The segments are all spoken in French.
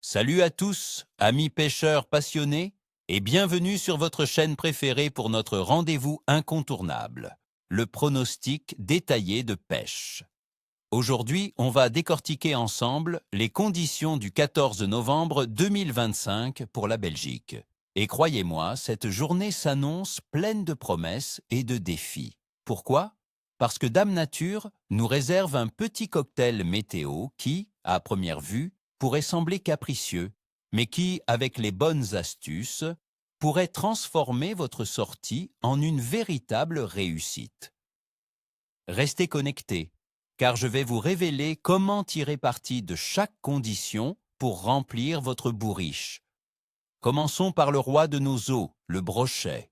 Salut à tous, amis pêcheurs passionnés, et bienvenue sur votre chaîne préférée pour notre rendez-vous incontournable, le pronostic détaillé de pêche. Aujourd'hui, on va décortiquer ensemble les conditions du 14 novembre 2025 pour la Belgique. Et croyez-moi, cette journée s'annonce pleine de promesses et de défis. Pourquoi ? Parce que Dame Nature nous réserve un petit cocktail météo qui, à première vue, pourrait sembler capricieux, mais qui, avec les bonnes astuces, pourrait transformer votre sortie en une véritable réussite. Restez connectés, car je vais vous révéler comment tirer parti de chaque condition pour remplir votre bourriche. Commençons par le roi de nos eaux, le brochet.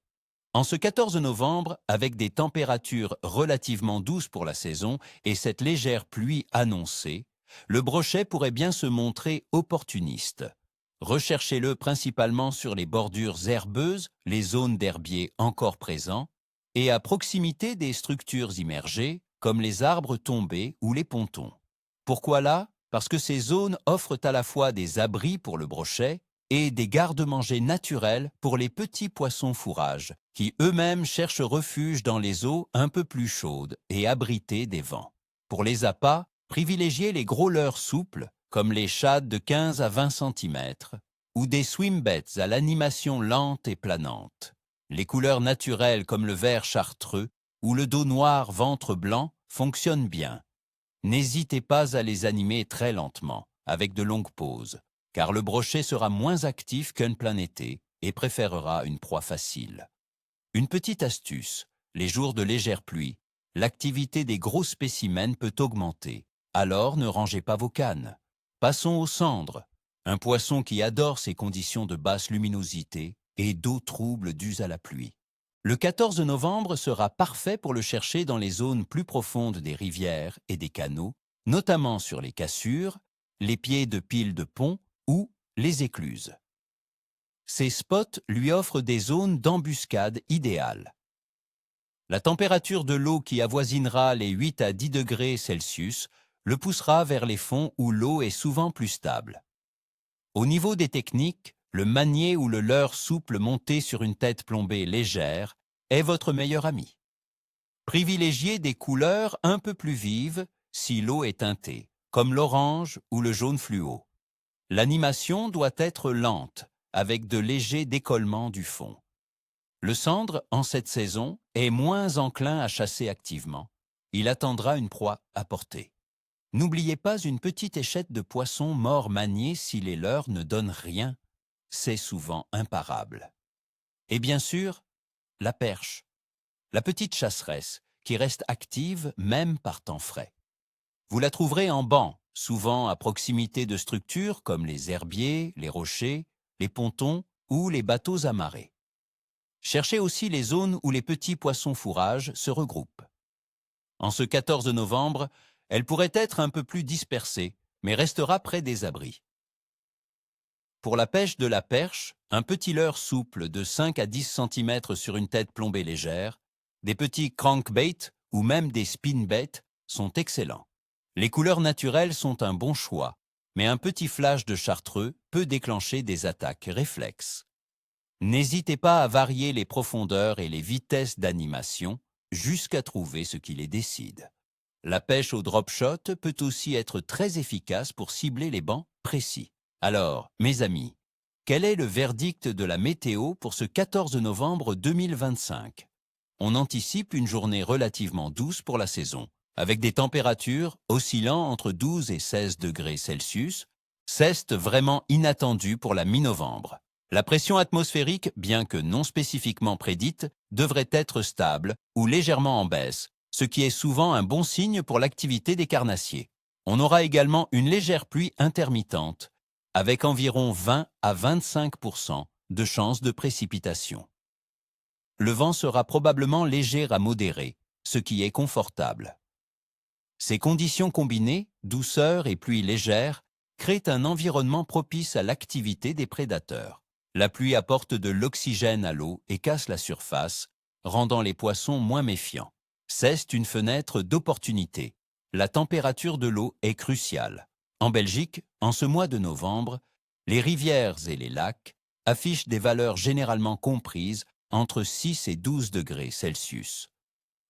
En ce 14 novembre, avec des températures relativement douces pour la saison et cette légère pluie annoncée, le brochet pourrait bien se montrer opportuniste. Recherchez-le principalement sur les bordures herbeuses, les zones d'herbier encore présents, et à proximité des structures immergées, comme les arbres tombés ou les pontons. Pourquoi là ? Parce que ces zones offrent à la fois des abris pour le brochet et des garde-manger naturels pour les petits poissons fourrages, qui eux-mêmes cherchent refuge dans les eaux un peu plus chaudes et abritées des vents. Pour les appâts, privilégiez les gros leurres souples, comme les shad de 15 à 20 cm, ou des swimbets à l'animation lente et planante. Les couleurs naturelles comme le vert chartreux ou le dos noir ventre blanc fonctionnent bien. N'hésitez pas à les animer très lentement, avec de longues pauses, car le brochet sera moins actif qu'un plein été et préférera une proie facile. Une petite astuce, les jours de légère pluie, l'activité des gros spécimens peut augmenter, alors ne rangez pas vos cannes. Passons aux cendres, un poisson qui adore ces conditions de basse luminosité et d'eau trouble dues à la pluie. Le 14 novembre sera parfait pour le chercher dans les zones plus profondes des rivières et des canaux, notamment sur les cassures, les pieds de piles de pont ou les écluses. Ces spots lui offrent des zones d'embuscade idéales. La température de l'eau qui avoisinera les 8 à 10 degrés Celsius le poussera vers les fonds où l'eau est souvent plus stable. Au niveau des techniques, le manier ou le leurre souple monté sur une tête plombée légère est votre meilleur ami. Privilégiez des couleurs un peu plus vives si l'eau est teintée, comme l'orange ou le jaune fluo. L'animation doit être lente, avec de légers décollements du fond. Le cendre, en cette saison, est moins enclin à chasser activement. Il attendra une proie à portée. N'oubliez pas une petite échette de poisson mort manié si les leurres ne donnent rien. C'est souvent imparable. Et bien sûr, la perche, la petite chasseresse, qui reste active même par temps frais. Vous la trouverez en banc, souvent à proximité de structures comme les herbiers, les rochers, les pontons ou les bateaux amarrés. Cherchez aussi les zones où les petits poissons fourrages se regroupent. En ce 14 novembre, elle pourrait être un peu plus dispersée, mais restera près des abris. Pour la pêche de la perche, un petit leurre souple de 5 à 10 cm sur une tête plombée légère, des petits crankbaits ou même des spinbaits sont excellents. Les couleurs naturelles sont un bon choix, mais un petit flash de chartreux peut déclencher des attaques réflexes. N'hésitez pas à varier les profondeurs et les vitesses d'animation jusqu'à trouver ce qui les décide. La pêche au drop shot peut aussi être très efficace pour cibler les bancs précis. Alors, mes amis, quel est le verdict de la météo pour ce 14 novembre 2025 ? On anticipe une journée relativement douce pour la saison, avec des températures oscillant entre 12 et 16 degrés Celsius. C'est vraiment inattendu pour la mi-novembre. La pression atmosphérique, bien que non spécifiquement prédite, devrait être stable ou légèrement en baisse, ce qui est souvent un bon signe pour l'activité des carnassiers. On aura également une légère pluie intermittente, avec environ 20 à 25% de chances de précipitation. Le vent sera probablement léger à modéré, ce qui est confortable. Ces conditions combinées, douceur et pluie légère, créent un environnement propice à l'activité des prédateurs. La pluie apporte de l'oxygène à l'eau et casse la surface, rendant les poissons moins méfiants. C'est une fenêtre d'opportunité. La température de l'eau est cruciale. En Belgique, en ce mois de novembre, Les rivières et les lacs affichent des valeurs généralement comprises entre 6 et 12 degrés Celsius.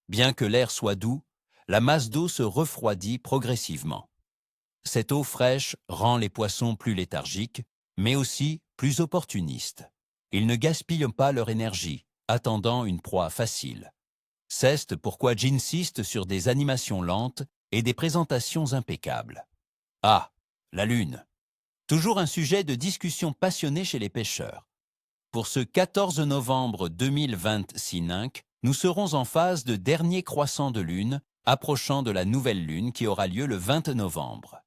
Bien que l'air soit doux, la masse d'eau se refroidit progressivement. Cette eau fraîche rend les poissons plus léthargiques, mais aussi plus opportunistes. Ils ne gaspillent pas leur énergie, attendant une proie facile. C'est pourquoi j'insiste sur des animations lentes et des présentations impeccables. Ah, la Lune. Toujours un sujet de discussion passionnée chez les pêcheurs. Pour ce 14 novembre 2026, nous serons en phase de dernier croissant de Lune, approchant de la nouvelle Lune qui aura lieu le 20 novembre.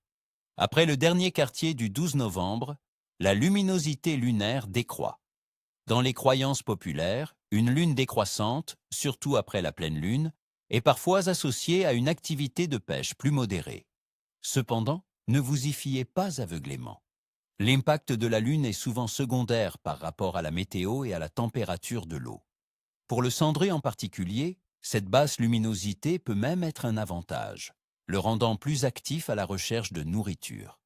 Après le dernier quartier du 12 novembre, la luminosité lunaire décroît. Dans les croyances populaires, une lune décroissante, surtout après la pleine lune, est parfois associée à une activité de pêche plus modérée. Cependant, ne vous y fiez pas aveuglément. L'impact de la lune est souvent secondaire par rapport à la météo et à la température de l'eau. Pour le cendré en particulier, cette basse luminosité peut même être un avantage, le rendant plus actif à la recherche de nourriture.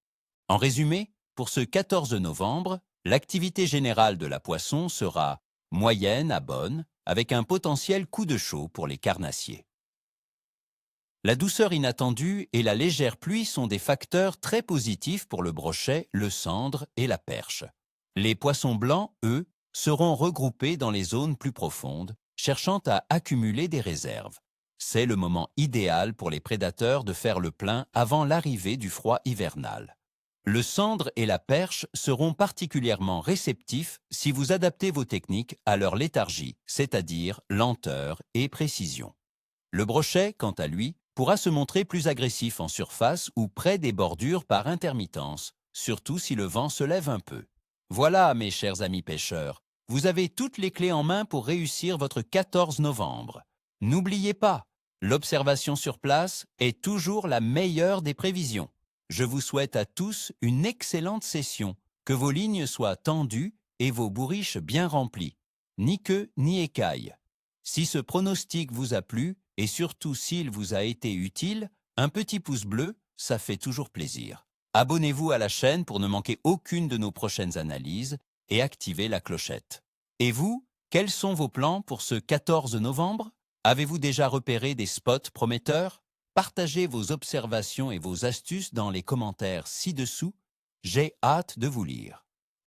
En résumé, pour ce 14 novembre, l'activité générale de la poisson sera moyenne à bonne, avec un potentiel coup de chaud pour les carnassiers. La douceur inattendue et la légère pluie sont des facteurs très positifs pour le brochet, le cendre et la perche. Les poissons blancs, eux, seront regroupés dans les zones plus profondes, cherchant à accumuler des réserves. C'est le moment idéal pour les prédateurs de faire le plein avant l'arrivée du froid hivernal. Le cendre et la perche seront particulièrement réceptifs si vous adaptez vos techniques à leur léthargie, c'est-à-dire lenteur et précision. Le brochet, quant à lui, pourra se montrer plus agressif en surface ou près des bordures par intermittence, surtout si le vent se lève un peu. Voilà, mes chers amis pêcheurs, vous avez toutes les clés en main pour réussir votre 14 novembre. N'oubliez pas, l'observation sur place est toujours la meilleure des prévisions. Je vous souhaite à tous une excellente session, que vos lignes soient tendues et vos bourriches bien remplies. Ni queue ni écailles. Si ce pronostic vous a plu, et surtout s'il vous a été utile, un petit pouce bleu, ça fait toujours plaisir. Abonnez-vous à la chaîne pour ne manquer aucune de nos prochaines analyses et activez la clochette. Et vous, quels sont vos plans pour ce 14 novembre? Avez-vous déjà repéré des spots prometteurs? Partagez vos observations et vos astuces dans les commentaires ci-dessous. J'ai hâte de vous lire.